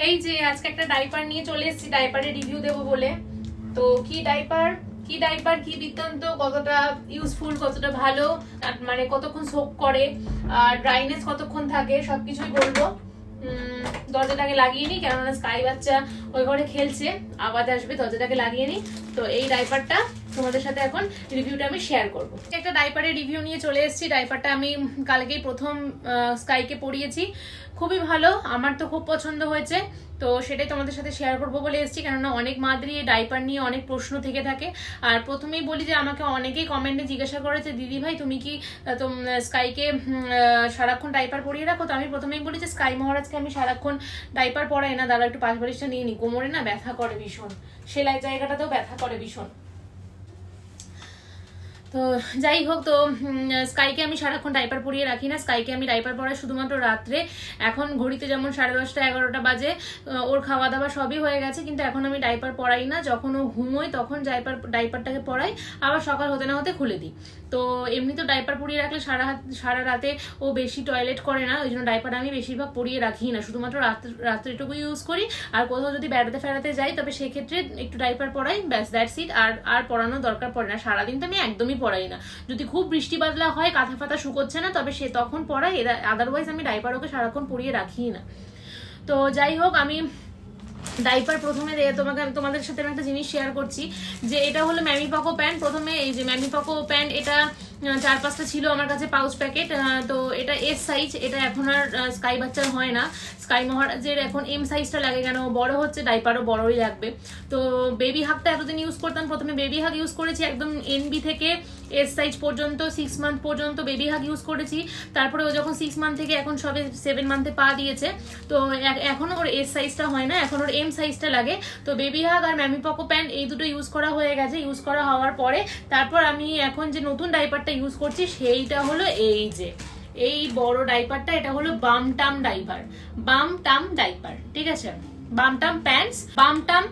এই যে আজকে একটা ডাইপার নিয়ে চলে এসেছি, ডাইপারের রিভিউ দেবো বলে। তো কি ডাইপার কি বৃত্তান্ত, কতটা ইউজফুল, কতটা ভালো, মানে কতক্ষণ সোক করে আর ড্রাইনেস কতক্ষণ থাকে সবকিছুই বলবো। দরজাটাকে লাগিয়ে নি, কেননা স্কাই বাচ্চা ওই ঘরে খেলছে, আওয়াজ আসবে, দরজাটাকে লাগিয়ে নি। তো এই ডাইপারটা তোমাদের সাথে এখন রিভিউটা আমি শেয়ার করবো। একটা ডাইপারের রিভিউ নিয়ে চলে এসেছি। ডাইপারটা আমি কালকেই প্রথম স্কাইকে পরিয়েছি, খুবই ভালো, আমার তো খুব পছন্দ হয়েছে। তো সেটাই তোমাদের সাথে শেয়ার করবো বলে এসেছি, কেননা অনেক মাদেরই এই ডাইপার নিয়ে অনেক প্রশ্ন থেকে থাকে। আর প্রথমেই বলি যে আমাকে অনেকেই কমেন্টে জিজ্ঞাসা করেছে, দিদি ভাই তুমি কি স্কাইকে সারাক্ষণ ডাইপার পরিয়ে রাখো? তো আমি প্রথমেই বলি যে স্কাই মহারাজকে আমি সারাক্ষণ ডাইপার পরাই না, দাদা একটু পাশ বালিশটা নিয়ে নি, কোমরে না ব্যথা করে ভীষণ, সেলাই জায়গাটাতেও ব্যথা করে ভীষণ। তো যাই হোক, তো স্কাইকে আমি সারাক্ষণ ডাইপার পরিয়ে রাখি না, স্কাইকে আমি ডাইপার পরাই শুধুমাত্র রাত্রে। এখন ঘড়িতে যেমন 10:30 11টা বাজে, ওর খাওয়া দাওয়া সবই হয়ে গেছে, কিন্তু এখন আমি ডাইপার পরাই না। যখন ও ঘুমোয় তখন ডাইপারটাকে পরাই, আবার সকাল হতে না হতে খুলে দিই। তো এমনি তো ডাইপার পরিয়ে রাখলে সারা রাতে ও বেশি টয়লেট করে না, ওই জন্য ডাইপার আমি বেশিরভাগ পরিয়ে রাখি না, শুধুমাত্র রাত্রেটুকু ইউজ করি। আর কোথাও যদি বেড়াতে ফেরাতে যাই তবে সেক্ষেত্রে একটু ডাইপার পরাই, ব্যাস, দ্যাটস ইট। আর পরানোর দরকার পড়ে না, সারাদিন তো আমি একদমই পরাই না। যদি খুব বৃষ্টি বাদলা হয়, কাঁথা ফাতা শুকোচ্ছে না, তবে সে তখন পরাই, আদারওয়াইজ আমি ডাইপার ওকে সারাক্ষণ পরিয়ে রাখি না। তো যাই হোক, আমি ডাইপার প্রথমে তোমাদের সাথে আমি একটা জিনিস শেয়ার করছি, যে এটা হলো ম্যামি পকো প্যান্ট। প্রথমে এই যে ম্যামি পকো প্যান্ট, এটা 4-5টা ছিল আমার কাছে পাউচ প্যাকেট। তো এটা এস সাইজ, এটা এখন আর স্কাই বাচ্চার হয় না, স্কাই মহারাজের এখন এম সাইজটা লাগে, কেন বড় হচ্ছে, ডাইপারও বড়ই লাগবে। তো বেবি হাগটা এতদিন ইউজ করতাম, প্রথমে বেবি হাগ ইউজ করেছি একদম এনবি থেকে এস সাইজ পর্যন্ত, 6 মান্থ পর্যন্ত বেবি হাগ ইউজ করেছি। তারপরে ও যখন 6 মান্থ থেকে এখন সবে 7 মান্থে পা দিয়েছে, তো এখন ওর এস সাইজটা হয় না, এখন ওর এম সাইজটা লাগে। তো বেবি হাগ আর ম্যামি পকো প্যান্ট এই দুটো ইউজ করা হয়ে গেছে। ইউজ করা হওয়ার পরে তারপর আমি এখন যে নতুন ডাইপারটা ইউজ করছি সেইটা হলো এই বড় ডাইপারটা। এটা হলো বামটাম ডাইপার, ঠিক আছে, Bumtum pants, Bumtum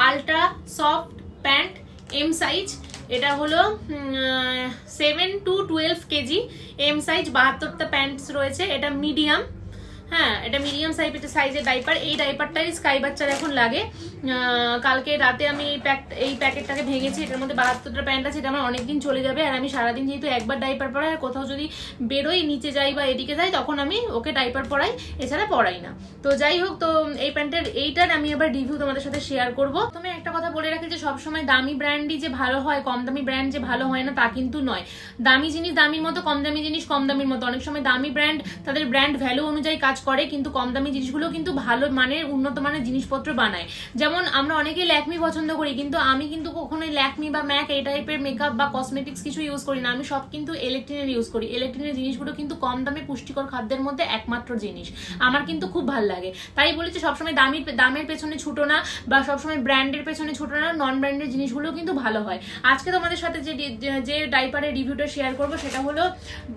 ultra soft pant M size. এটা হলো 7 to 12 কেজি এম সাইজ, 72টা প্যান্টস রয়েছে। এটা মিডিয়াম, হ্যাঁ, এটা মিডিয়াম সাইজের ডাইপার। এই ডাইপারটাই স্কাই বাচ্চার এখন লাগে। কালকে রাতে আমি এই প্যাকেটটাকে ভেঙেছি, এটার মধ্যে 72টা প্যান্ট আছে, এটা আমার অনেকদিন চলে যাবে। আর আমি সারাদিন যেহেতু একবার ডাইপার পরাই, আর কোথাও যদি বেরোই, নিচে যাই বা এদিকে যাই, তখন আমি ওকে ডাইপার পরাই, এছাড়া পরাই না। তো যাই হোক, তো এই এইটার আমি আবার রিভিউ তোমাদের সাথে শেয়ার করবো। তুমি একটা কথা বলে রাখি যে সবসময় দামি ব্র্যান্ডই যে ভালো হয়, কম দামি ব্র্যান্ড যে ভালো হয় না তা কিন্তু নয়। দামি জিনিস দামির মতো, কম দামি জিনিস কম দামির মতো। অনেক সময় দামি ব্র্যান্ড তাদের ব্র্যান্ড ভ্যালু অনুযায়ী কাজ করে, কিন্তু কম দামি জিনিসগুলো কিন্তু ভালো মানের, উন্নত মানের জিনিসপত্র বানায়। যেমন আমরা অনেকেই ল্যাকমি পছন্দ করি, কিন্তু আমি কিন্তু কখনোই ল্যাকমি বা ম্যাক এই টাইপের মেকআপ বা কসমেটিক্স কিছু ইউজ করি না। আমি সব কিন্তু ইলেকট্রিনের ইউজ করি। ইলেকট্রিনের জিনিসগুলো কিন্তু কম দামে পুষ্টিকর খাদ্যের মধ্যে একমাত্র জিনিস, আমার কিন্তু খুব ভালো লাগে। তাই বলেছি সবসময় দামের পেছনে ছুটো না, বা সবসময় ব্র্যান্ডের পেছনে ছুটো না, নন ব্র্যান্ডের জিনিসগুলো কিন্তু ভালো হয়। আজকে তোমাদের সাথে যে ডাইপারের রিভিউটা শেয়ার করবো সেটা হলো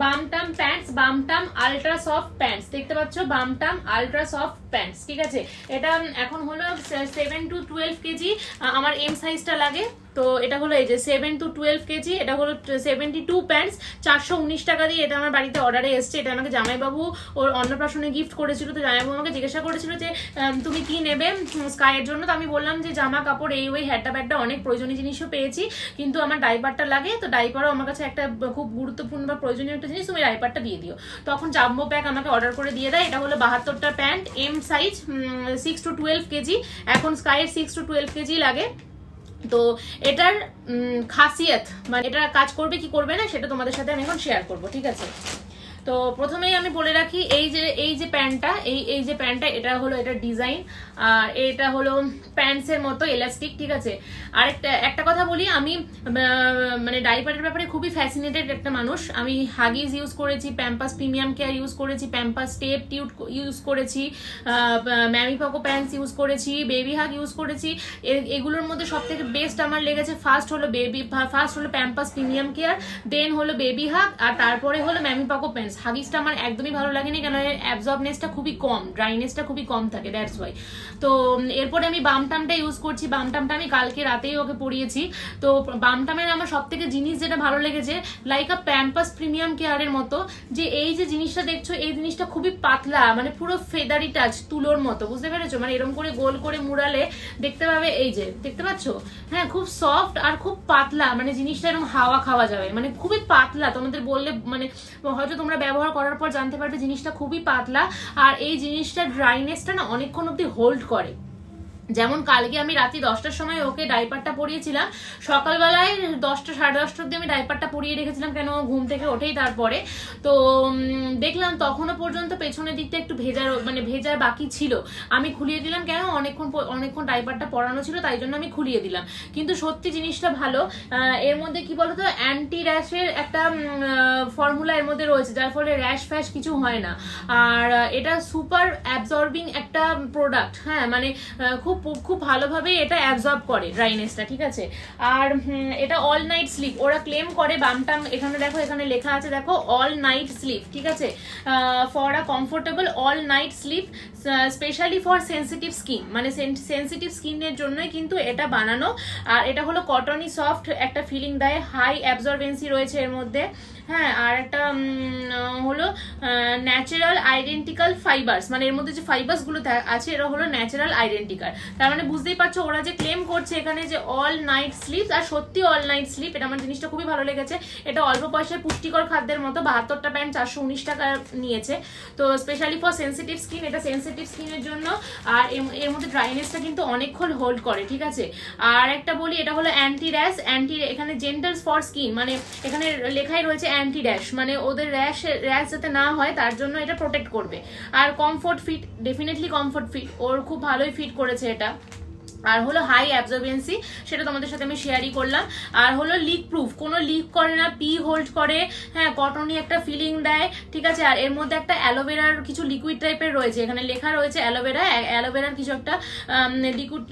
বামটাম pants, Bumtum ultra soft pants. দেখতে পাচ্ছ, বামটাম আলট্রা সফট প্যান্টস, ঠিক আছে। এটা এখন হলো 7 to 12 কেজি, আমার এম সাইজটা লাগে। তো এটা হলো এই যে 7 to 12 কেজি, এটা হলো 72 প্যান্টস, 419 টাকা দিয়ে এটা আমার বাড়িতে অর্ডারে এসছে। এটা আমাকে জামাইবাবু ওর অন্নপ্রাশনে গিফট করেছিল। তো জামাইবাবু আমাকে জিজ্ঞাসা করেছিল যে তুমি কি নেবে স্কাইয়ের জন্য। তো আমি বললাম যে জামা কাপড় এই ওই হ্যাডটা ব্যাডটা অনেক প্রয়োজনীয় জিনিসও পেয়েছি, কিন্তু আমার ডাইপারটা লাগে। তো ডাইপারও আমার কাছে একটা খুব গুরুত্বপূর্ণ বা প্রয়োজনীয় একটা জিনিস, তুমি ডাইপারটা দিয়ে দিও। তখন জাম্বো প্যাক আমাকে অর্ডার করে দিয়ে দেয়। এটা হলো 72টা pant, M size, 6 to 12 KG. এখন স্কাইয়ের 6 to 12 কেজি লাগে। তো এটার খাসিয়ত, মানে এটা কাজ করবে কি করবে না সেটা তোমাদের সাথে আমি এখন শেয়ার করবো, ঠিক আছে। তো প্রথমেই আমি বলে রাখি, এই যে প্যান্টটা, এই যে প্যান্টটা, এটা হলো এটা ডিজাইন, আর এটা হলো প্যান্টসের মতো এলাস্টিক, ঠিক আছে। আর একটা কথা বলি, আমি মানে ডাইপারের ব্যাপারে খুবই ফ্যাসিনেটেড একটা মানুষ। আমি হাগিজ ইউজ করেছি, প্যাম্পাস প্রিমিয়াম কেয়ার ইউজ করেছি, প্যাম্পাস স্টেপ টিউট ইউজ করেছি, ম্যামি পকো প্যান্টস ইউজ করেছি, বেবি হাগ ইউজ করেছি। এগুলোর মধ্যে সব থেকে বেস্ট আমার লেগেছে ফার্স্ট হলো প্যাম্পাস প্রিমিয়াম কেয়ার, দেন হলো বেবি হাগ, আর তারপরে হলো ম্যামি পকো প্যান্টস। হাগিসনেস, হাগিসটা আমার একদমই ভালো লাগেনি, কেন অ্যাবজর্বনেসটা খুবই কম, ড্রাইনেসটা খুবই কম থাকে, দ্যাটস ওয়াই। তো এরপরে আমি বামটামটা ইউজ করছি। বামটামটা আমি কালকে রাতেই ওকে পরিয়েছি। তো বামটামের আমার সব থেকে জিনিস যেটা ভালো লেগেছে, লাইক আ প্যাম্পাস প্রিমিয়াম কেয়ারের মতো, যে এই যে জিনিসটা দেখছো এই জিনিসটা খুবই পাতলা, মানে পুরো ফেদারি টাচ, তুলোর মতো, বুঝতে পেরেছো? মানে এরকম করে গোল করে মুড়ালে দেখতে পাবে, এই যে দেখতে পাচ্ছ, হ্যাঁ খুব সফট আর খুব পাতলা, মানে জিনিসটা এরকম হাওয়া খাওয়া যাবে, মানে খুবই পাতলা। তোমাদের বললে মানে হয়তো তোমরা ব্যবহার করার পর জানতে পারবে জিনিসটা খুবই পাতলা, আর এই জিনিসটা ড্রাইনেসটা না অনেকক্ষণ অব্দি হোল্ড করে। যেমন কালকে আমি রাত্রি 10টার সময় ওকে ডাইপারটা পরিয়েছিলাম, সকালবেলায় 10টা সাড়ে 10টা অব্দি আমি ডাইপারটা পরিয়ে রেখেছিলাম, কেন ঘুম থেকে ওঠেই তারপরে। তো দেখলাম তখনও পর্যন্ত পেছনের দিকটা একটু ভেজার বাকি ছিল, আমি খুলিয়ে দিলাম, কেন অনেকক্ষণ ডাইপারটা পরানো ছিল তাই জন্য আমি খুলিয়ে দিলাম। কিন্তু সত্যি জিনিসটা ভালো। এর মধ্যে কি বলতো, অ্যান্টি র্যাশের একটা ফর্মুলা এর মধ্যে রয়েছে, যার ফলে র্যাশ ফ্যাশ কিছু হয় না। আর এটা সুপার অ্যাবজর্বিং একটা প্রোডাক্ট, হ্যাঁ মানে খুব ভালোভাবে এটা অ্যাবজর্ব করে ড্রাইনেসটা, ঠিক আছে। আর এটা অল নাইট স্লিপ ওরা ক্লেম করে। বামটাম এখানে দেখো, এখানে লেখা আছে দেখো, অল নাইট স্লিপ, ঠিক আছে, for a comfortable all night sleep specially for sensitive skin, মানে সেন্সিটিভ স্কিনের জন্যই কিন্তু এটা বানানো। আর এটা হলো কটনি সফট একটা ফিলিং দেয়, হাই অ্যাবজর্বেন্সি রয়েছে এর মধ্যে, হ্যাঁ। আর একটা হলো ন্যাচারাল আইডেন্টিক্যাল ফাইবার্স, মানে এর মধ্যে যে ফাইবার্স গুলো আছে এরা হলো ন্যাচারাল আইডেন্টিক্যাল। তার মানে বুঝতেই পারছো ওরা যে ক্লেম করছে এখানে যে অল নাইট স্লিপ, আর সত্যি অল নাইট স্লিপ। এটা আমার জিনিসটা খুবই ভালো লেগেছে। এটা অল্প পয়সায় পুষ্টিকর খাদ্যের মতো, 72টা প্যান্ট 419 টাকা নিয়েছে। তো স্পেশালি ফর সেন্সিটিভ স্কিন, এটা সেন্সিটিভ স্কিনের জন্য। আর এর মধ্যে ড্রাইনেসটা কিন্তু অনেকক্ষণ হোল্ড করে, ঠিক আছে। আর একটা বলি, এটা হলো অ্যান্টি র্যাশ, এখানে জেন্টালস ফর স্কিন, মানে এখানে লেখাই রয়েছে অ্যান্টি র্যাশ, মানে ওদের র্যাশ যাতে না হয় তার জন্য এটা প্রোটেক্ট করবে। আর comfort fit, definitely comfort fit, ওর খুব ভালোই ফিট করেছে এটা। আর হলো হাই অ্যাবজর্বেন্সি, সেটা তোমাদের সাথে আমি শেয়ারই করলাম। আর হলো লিক প্রুফ, কোনো লিক করে না, পি হোল্ড করে, হ্যাঁ কটনি একটা ফিলিং দেয়, ঠিক আছে। আর এর মধ্যে একটা অ্যালোভেরার কিছু লিকুইড টাইপের রয়েছে, এখানে লেখা রয়েছে অ্যালোভেরার কিছু একটা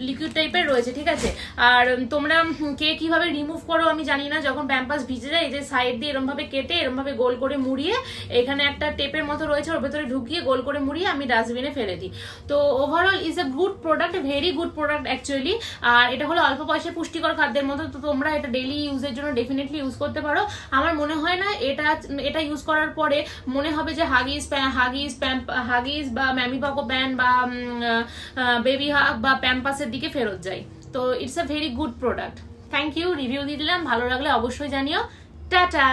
লিকুইড টাইপের রয়েছে, ঠিক আছে। আর তোমরা কে কিভাবে রিমুভ করো আমি জানি না, যখন প্যাম্পাস ভিজে যায়, এই যে সাইড দিয়ে এরকম ভাবে কেটে এরকম ভাবে গোল করে মুড়িয়ে, এখানে একটা টেপের মতো রয়েছে ওর ভেতরে ঢুকিয়ে গোল করে মুড়িয়ে আমি ডাস্টবিনে ফেলে দিই। তো overall is a good product, very good product actually. আর এটা হলো অল্প পয়সায় পুষ্টিকর খাদ্যের মতো, তো তোমরা এটা ডেইলি ইউজের জন্য ডেফিনেটলি ইউজ করতে পারো। আমার মনে হয় না এটা ইউজ করার পরে মনে হবে যে হাগিস বা ম্যামি পকো প্যান বা বেবি হাগ বা প্যাম্পাসের দিকে ফেরত যায়। তো it's a very good product. Thank you, review দিয়ে দিলাম, ভালো লাগলে অবশ্যই জানিও। টাটা।